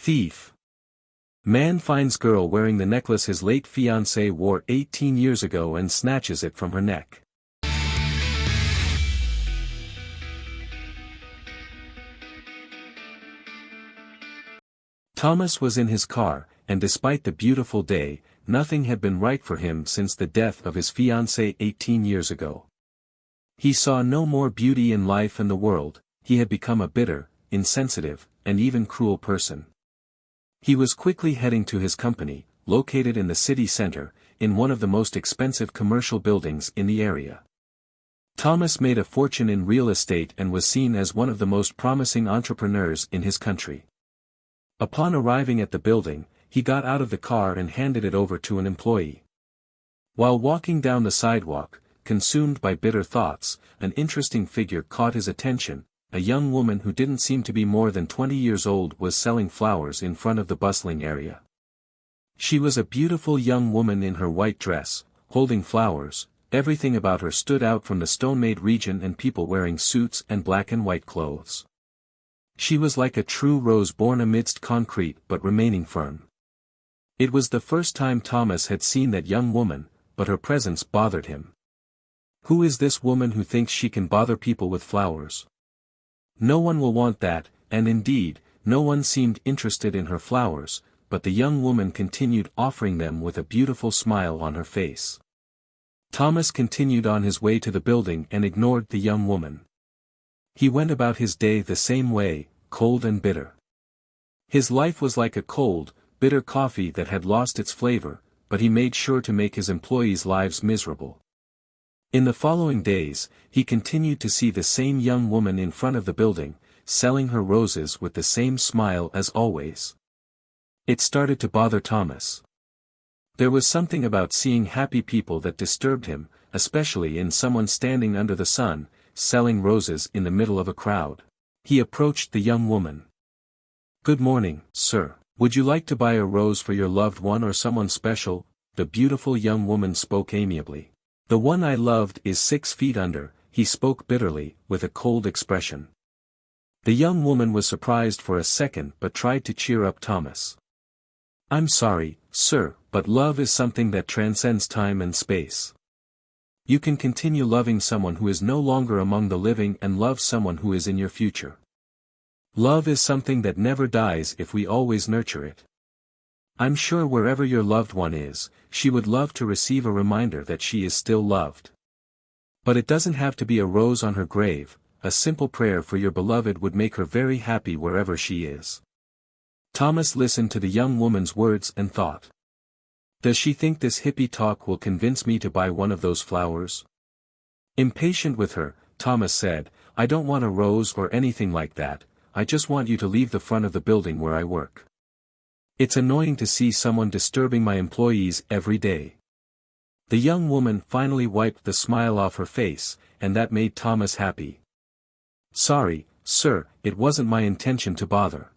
Thief. Man finds girl wearing the necklace his late fiancée wore 18 years ago and snatches it from her neck. Thomas was in his car, and despite the beautiful day, nothing had been right for him since the death of his fiancée 18 years ago. He saw no more beauty in life and the world. He had become a bitter, insensitive, and even cruel person. He was quickly heading to his company, located in the city center, in one of the most expensive commercial buildings in the area. Thomas made a fortune in real estate and was seen as one of the most promising entrepreneurs in his country. Upon arriving at the building, he got out of the car and handed it over to an employee. While walking down the sidewalk, consumed by bitter thoughts, an interesting figure caught his attention. A young woman who didn't seem to be more than 20 years old was selling flowers in front of the bustling area. She was a beautiful young woman in her white dress, holding flowers. Everything about her stood out from the stone-made region and people wearing suits and black and white clothes. She was like a true rose born amidst concrete but remaining firm. It was the first time Thomas had seen that young woman, but her presence bothered him. Who is this woman who thinks she can bother people with flowers? No one will want that, and indeed, no one seemed interested in her flowers, but the young woman continued offering them with a beautiful smile on her face. Thomas continued on his way to the building and ignored the young woman. He went about his day the same way, cold and bitter. His life was like a cold, bitter coffee that had lost its flavor, but he made sure to make his employees' lives miserable. In the following days, he continued to see the same young woman in front of the building, selling her roses with the same smile as always. It started to bother Thomas. There was something about seeing happy people that disturbed him, especially in someone standing under the sun, selling roses in the middle of a crowd. He approached the young woman. "Good morning, sir. Would you like to buy a rose for your loved one or someone special?" The beautiful young woman spoke amiably. "The one I loved is 6 feet under," he spoke bitterly, with a cold expression. The young woman was surprised for a second but tried to cheer up Thomas. "I'm sorry, sir, but love is something that transcends time and space. You can continue loving someone who is no longer among the living and love someone who is in your future. Love is something that never dies if we always nurture it. I'm sure wherever your loved one is, she would love to receive a reminder that she is still loved. But it doesn't have to be a rose on her grave, a simple prayer for your beloved would make her very happy wherever she is." Thomas listened to the young woman's words and thought. Does she think this hippie talk will convince me to buy one of those flowers? Impatient with her, Thomas said, "I don't want a rose or anything like that, I just want you to leave the front of the building where I work. It's annoying to see someone disturbing my employees every day." The young woman finally wiped the smile off her face, and that made Thomas happy. "Sorry, sir, it wasn't my intention to bother.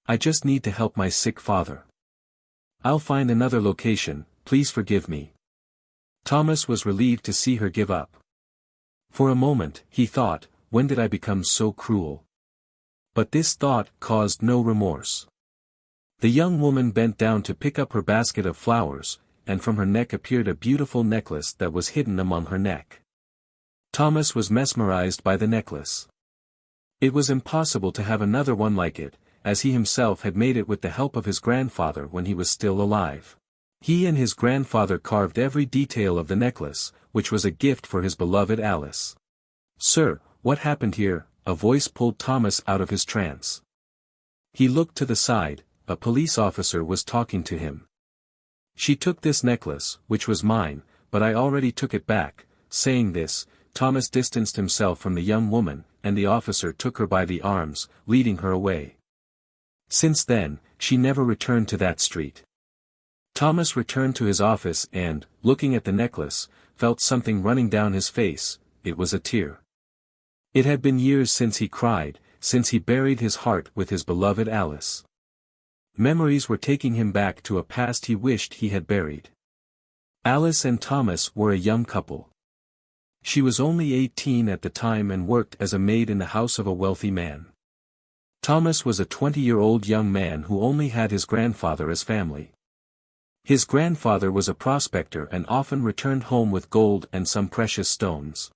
I just need to help my sick father. I'll find another location, please forgive me." Thomas was relieved to see her give up. For a moment, he thought, when did I become so cruel? But this thought caused no remorse. The young woman bent down to pick up her basket of flowers, and from her neck appeared a beautiful necklace that was hidden among her neck. Thomas was mesmerized by the necklace. It was impossible to have another one like it, as he himself had made it with the help of his grandfather when he was still alive. He and his grandfather carved every detail of the necklace, which was a gift for his beloved Alice. "Sir, what happened here?" A voice pulled Thomas out of his trance. He looked to the side. A police officer was talking to him. "She took this necklace, which was mine, but I already took it back." Saying this, Thomas distanced himself from the young woman, and the officer took her by the arms, leading her away. Since then, she never returned to that street. Thomas returned to his office and, looking at the necklace, felt something running down his face. It was a tear. It had been years since he cried, since he buried his heart with his beloved Alice. Memories were taking him back to a past he wished he had buried. Alice and Thomas were a young couple. She was only 18 at the time and worked as a maid in the house of a wealthy man. Thomas was a 20-year-old young man who only had his grandfather as family. His grandfather was a prospector and often returned home with gold and some precious stones.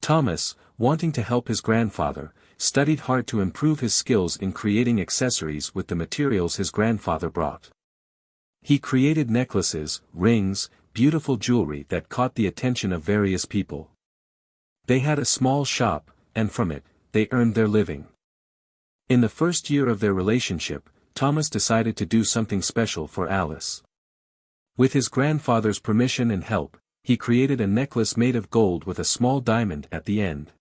Thomas, wanting to help his grandfather, studied hard to improve his skills in creating accessories with the materials his grandfather brought. He created necklaces, rings, beautiful jewelry that caught the attention of various people. They had a small shop, and from it, they earned their living. In the first year of their relationship, Thomas decided to do something special for Alice. With his grandfather's permission and help, he created a necklace made of gold with a small diamond at the end.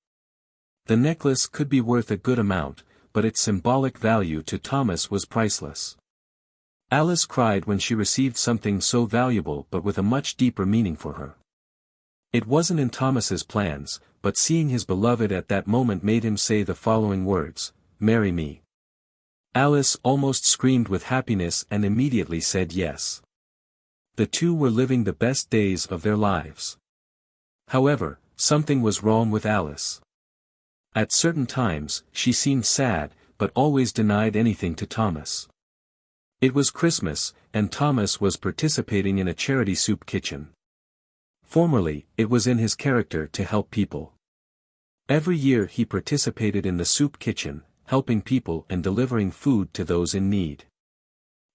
The necklace could be worth a good amount, but its symbolic value to Thomas was priceless. Alice cried when she received something so valuable but with a much deeper meaning for her. It wasn't in Thomas's plans, but seeing his beloved at that moment made him say the following words, "Marry me." Alice almost screamed with happiness and immediately said yes. The two were living the best days of their lives. However, something was wrong with Alice. At certain times, she seemed sad, but always denied anything to Thomas. It was Christmas, and Thomas was participating in a charity soup kitchen. Formerly, it was in his character to help people. Every year he participated in the soup kitchen, helping people and delivering food to those in need.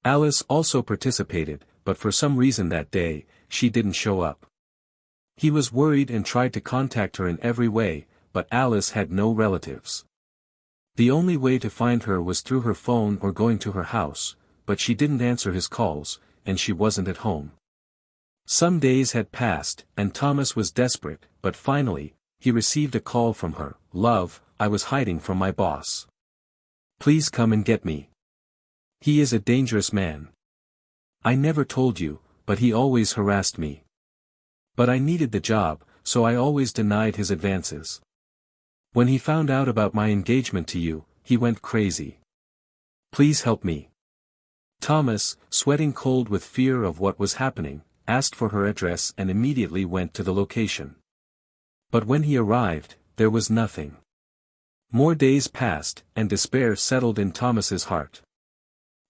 Alice also participated, but for some reason that day, she didn't show up. He was worried and tried to contact her in every way, but Alice had no relatives. The only way to find her was through her phone or going to her house, but she didn't answer his calls, and she wasn't at home. Some days had passed, and Thomas was desperate, but finally, he received a call from her. "Love, I was hiding from my boss. Please come and get me. He is a dangerous man. I never told you, but he always harassed me. But I needed the job, so I always denied his advances. When he found out about my engagement to you, he went crazy. Please help me." Thomas, sweating cold with fear of what was happening, asked for her address and immediately went to the location. But when he arrived, there was nothing. More days passed, and despair settled in Thomas's heart.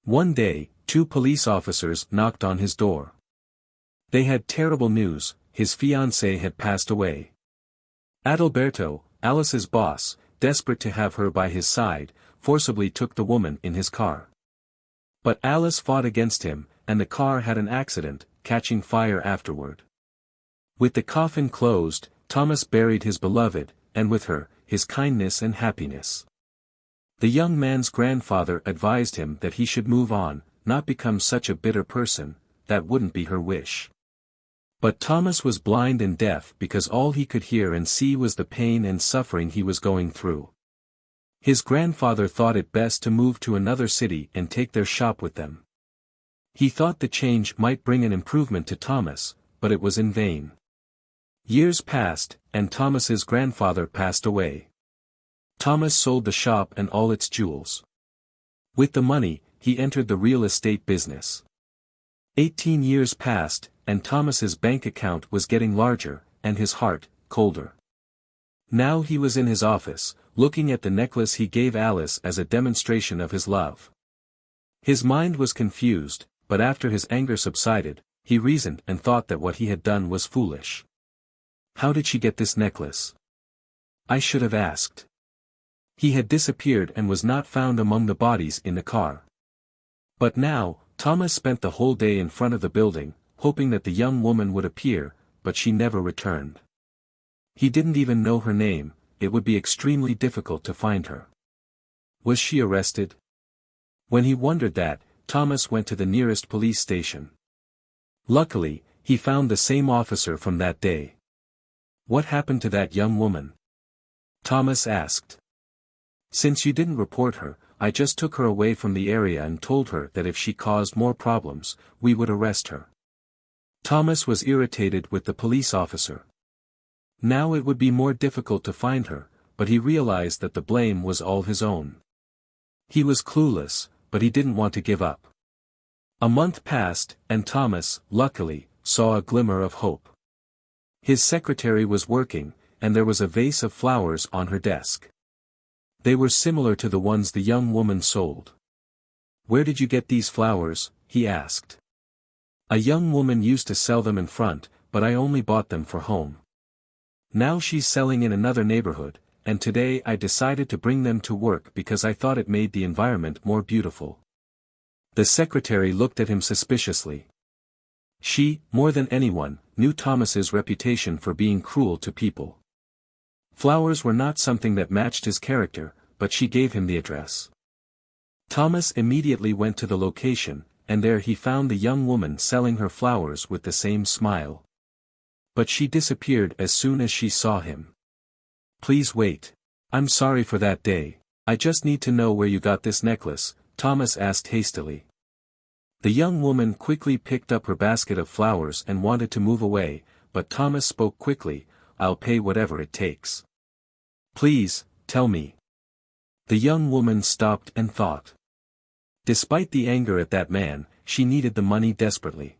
One day, 2 police officers knocked on his door. They had terrible news: his fiancée had passed away. Adalberto, Alice's boss, desperate to have her by his side, forcibly took the woman in his car. But Alice fought against him, and the car had an accident, catching fire afterward. With the coffin closed, Thomas buried his beloved, and with her, his kindness and happiness. The young man's grandfather advised him that he should move on, not become such a bitter person. That wouldn't be her wish. But Thomas was blind and deaf because all he could hear and see was the pain and suffering he was going through. His grandfather thought it best to move to another city and take their shop with them. He thought the change might bring an improvement to Thomas, but it was in vain. Years passed, and Thomas's grandfather passed away. Thomas sold the shop and all its jewels. With the money, he entered the real estate business. 18 years passed, and Thomas's bank account was getting larger, and his heart, colder. Now he was in his office, looking at the necklace he gave Alice as a demonstration of his love. His mind was confused, but after his anger subsided, he reasoned and thought that what he had done was foolish. How did she get this necklace? I should have asked. He had disappeared and was not found among the bodies in the car. But now, Thomas spent the whole day in front of the building, hoping that the young woman would appear, but she never returned. He didn't even know her name. It would be extremely difficult to find her. Was she arrested? When he wondered that, Thomas went to the nearest police station. Luckily, he found the same officer from that day. What happened to that young woman? Thomas asked. Since you didn't report her, I just took her away from the area and told her that if she caused more problems, we would arrest her. Thomas was irritated with the police officer. Now it would be more difficult to find her, but he realized that the blame was all his own. He was clueless, but he didn't want to give up. A month passed, and Thomas, luckily, saw a glimmer of hope. His secretary was working, and there was a vase of flowers on her desk. They were similar to the ones the young woman sold. "Where did you get these flowers?" he asked. "A young woman used to sell them in front, but I only bought them for home. Now she's selling in another neighborhood, and today I decided to bring them to work because I thought it made the environment more beautiful." The secretary looked at him suspiciously. She, more than anyone, knew Thomas's reputation for being cruel to people. Flowers were not something that matched his character, but she gave him the address. Thomas immediately went to the location, and there he found the young woman selling her flowers with the same smile. But she disappeared as soon as she saw him. "Please wait. I'm sorry for that day. I just need to know where you got this necklace," Thomas asked hastily. The young woman quickly picked up her basket of flowers and wanted to move away, but Thomas spoke quickly, "I'll pay whatever it takes. Please, tell me." The young woman stopped and thought. Despite the anger at that man, she needed the money desperately.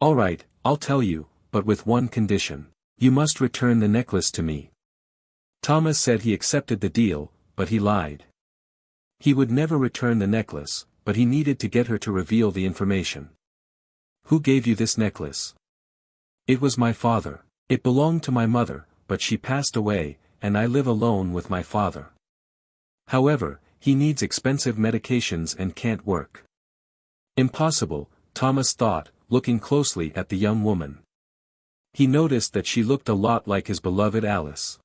"All right, I'll tell you, but with one condition. You must return the necklace to me." Thomas said he accepted the deal, but he lied. He would never return the necklace, but he needed to get her to reveal the information. "Who gave you this necklace?" "It was my father. It belonged to my mother, but she passed away, and I live alone with my father. However, he needs expensive medications and can't work." "Impossible," Thomas thought, looking closely at the young woman. He noticed that she looked a lot like his beloved Alice.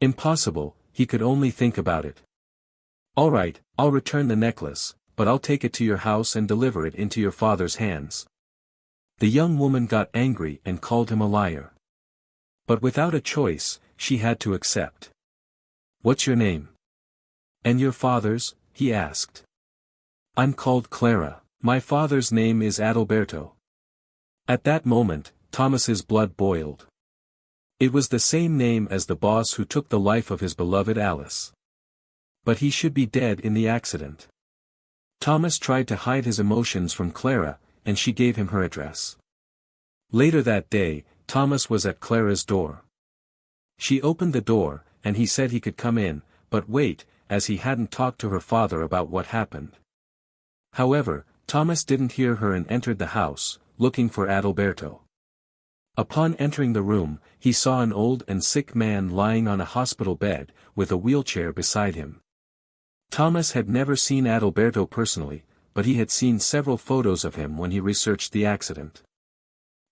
Impossible, he could only think about it. "All right, I'll return the necklace, but I'll take it to your house and deliver it into your father's hands." The young woman got angry and called him a liar. But without a choice, she had to accept. "What's your name?" "And your father's?" he asked. "I'm called Clara. My father's name is Adalberto." At that moment, Thomas's blood boiled. It was the same name as the boss who took the life of his beloved Alice. But he should be dead in the accident. Thomas tried to hide his emotions from Clara, and she gave him her address. Later that day, Thomas was at Clara's door. She opened the door, and he said he could come in, but wait, as he hadn't talked to her father about what happened. However, Thomas didn't hear her and entered the house, looking for Adalberto. Upon entering the room, he saw an old and sick man lying on a hospital bed, with a wheelchair beside him. Thomas had never seen Adalberto personally, but he had seen several photos of him when he researched the accident.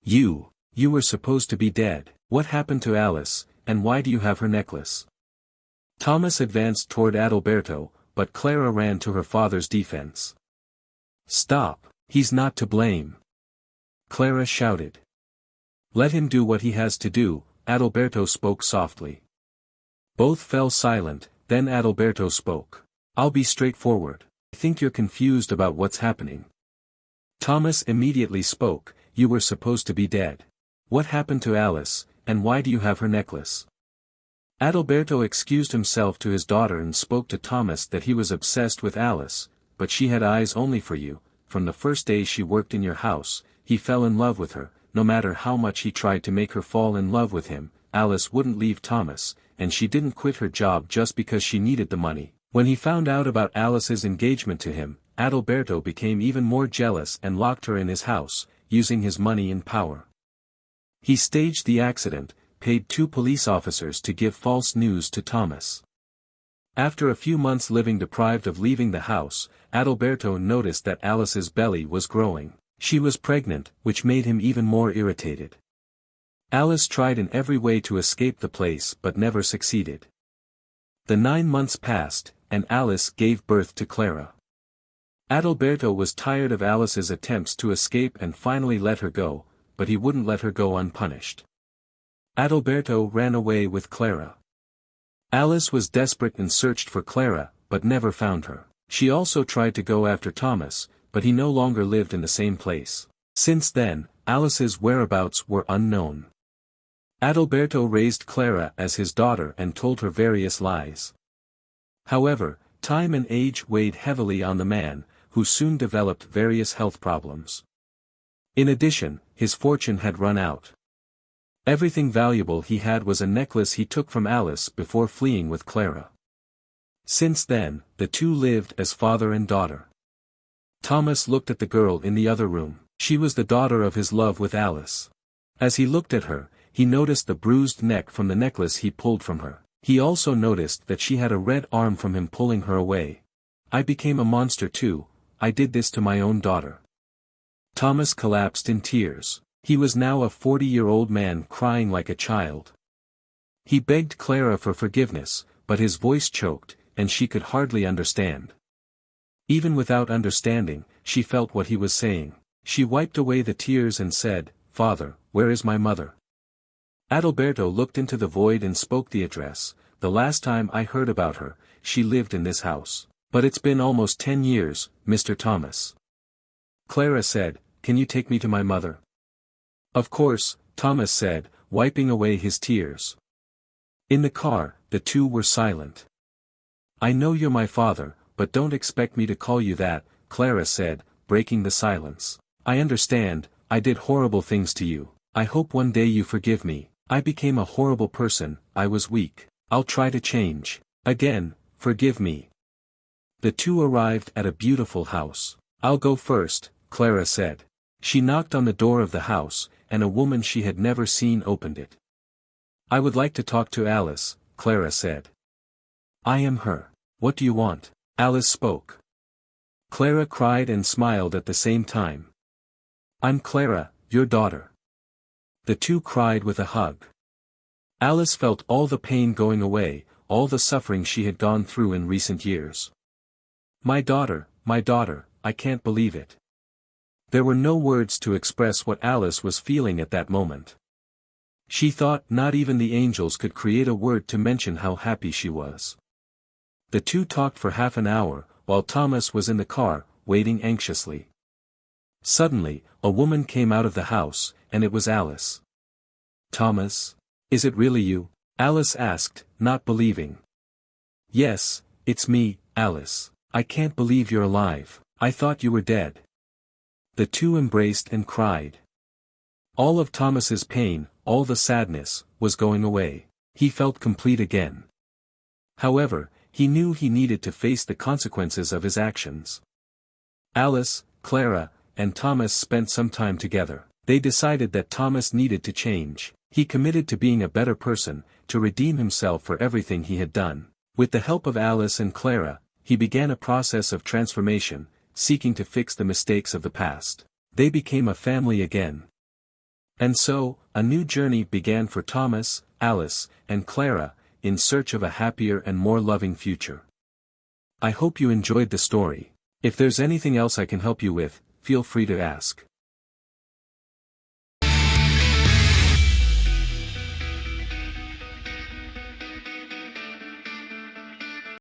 You were supposed to be dead. What happened to Alice, and why do you have her necklace?" Thomas advanced toward Adalberto, but Clara ran to her father's defense. "Stop, he's not to blame," Clara shouted. "Let him do what he has to do," Adalberto spoke softly. Both fell silent, then Adalberto spoke. "I'll be straightforward. I think you're confused about what's happening." Thomas immediately spoke, "You were supposed to be dead. What happened to Alice, and why do you have her necklace?" Adalberto excused himself to his daughter and spoke to Thomas that he was obsessed with Alice, but she had eyes only for you. From the first day she worked in your house, he fell in love with her. No matter how much he tried to make her fall in love with him, Alice wouldn't leave Thomas, and she didn't quit her job just because she needed the money. When he found out about Alice's engagement to him, Adalberto became even more jealous and locked her in his house, using his money and power. He staged the accident, paid 2 police officers to give false news to Thomas. After a few months living deprived of leaving the house, Adalberto noticed that Alice's belly was growing. She was pregnant, which made him even more irritated. Alice tried in every way to escape the place but never succeeded. The 9 months passed, and Alice gave birth to Clara. Adalberto was tired of Alice's attempts to escape and finally let her go, but he wouldn't let her go unpunished. Adalberto ran away with Clara. Alice was desperate and searched for Clara, but never found her. She also tried to go after Thomas, but he no longer lived in the same place. Since then, Alice's whereabouts were unknown. Adalberto raised Clara as his daughter and told her various lies. However, time and age weighed heavily on the man, who soon developed various health problems. In addition, his fortune had run out. Everything valuable he had was a necklace he took from Alice before fleeing with Clara. Since then, the two lived as father and daughter. Thomas looked at the girl in the other room. She was the daughter of his love with Alice. As he looked at her, he noticed the bruised neck from the necklace he pulled from her. He also noticed that she had a red arm from him pulling her away. I became a monster too. I did this to my own daughter. Thomas collapsed in tears. He was now a 40-year-old man crying like a child. He begged Clara for forgiveness, but his voice choked, and she could hardly understand. Even without understanding, she felt what he was saying. She wiped away the tears and said, "Father, where is my mother?" Adalberto looked into the void and spoke the address. "The last time I heard about her, she lived in this house. But it's been almost 10 years, Mr. Thomas." Clara said, "Can you take me to my mother?" "Of course," Thomas said, wiping away his tears. In the car, the two were silent. "I know you're my father, but don't expect me to call you that," Clara said, breaking the silence. "I understand, I did horrible things to you. I hope one day you forgive me. I became a horrible person, I was weak. I'll try to change. Again, forgive me." The two arrived at a beautiful house. "I'll go first," Clara said. She knocked on the door of the house, and a woman she had never seen opened it. "I would like to talk to Alice," Clara said. "I am her. What do you want?" Alice spoke. Clara cried and smiled at the same time. "I'm Clara, your daughter." The two cried with a hug. Alice felt all the pain going away, all the suffering she had gone through in recent years. My daughter, I can't believe it." There were no words to express what Alice was feeling at that moment. She thought not even the angels could create a word to mention how happy she was. The two talked for half an hour, while Thomas was in the car, waiting anxiously. Suddenly, a woman came out of the house, and it was Alice. "Thomas? Is it really you?" Alice asked, not believing. "Yes, it's me, Alice. I can't believe you're alive. I thought you were dead." The two embraced and cried. All of Thomas's pain, all the sadness, was going away. He felt complete again. However, he knew he needed to face the consequences of his actions. Alice, Clara, and Thomas spent some time together. They decided that Thomas needed to change. He committed to being a better person, to redeem himself for everything he had done. With the help of Alice and Clara, he began a process of transformation, seeking to fix the mistakes of the past. They became a family again. And so, a new journey began for Thomas, Alice, and Clara, in search of a happier and more loving future. I hope you enjoyed the story. If there's anything else I can help you with, feel free to ask.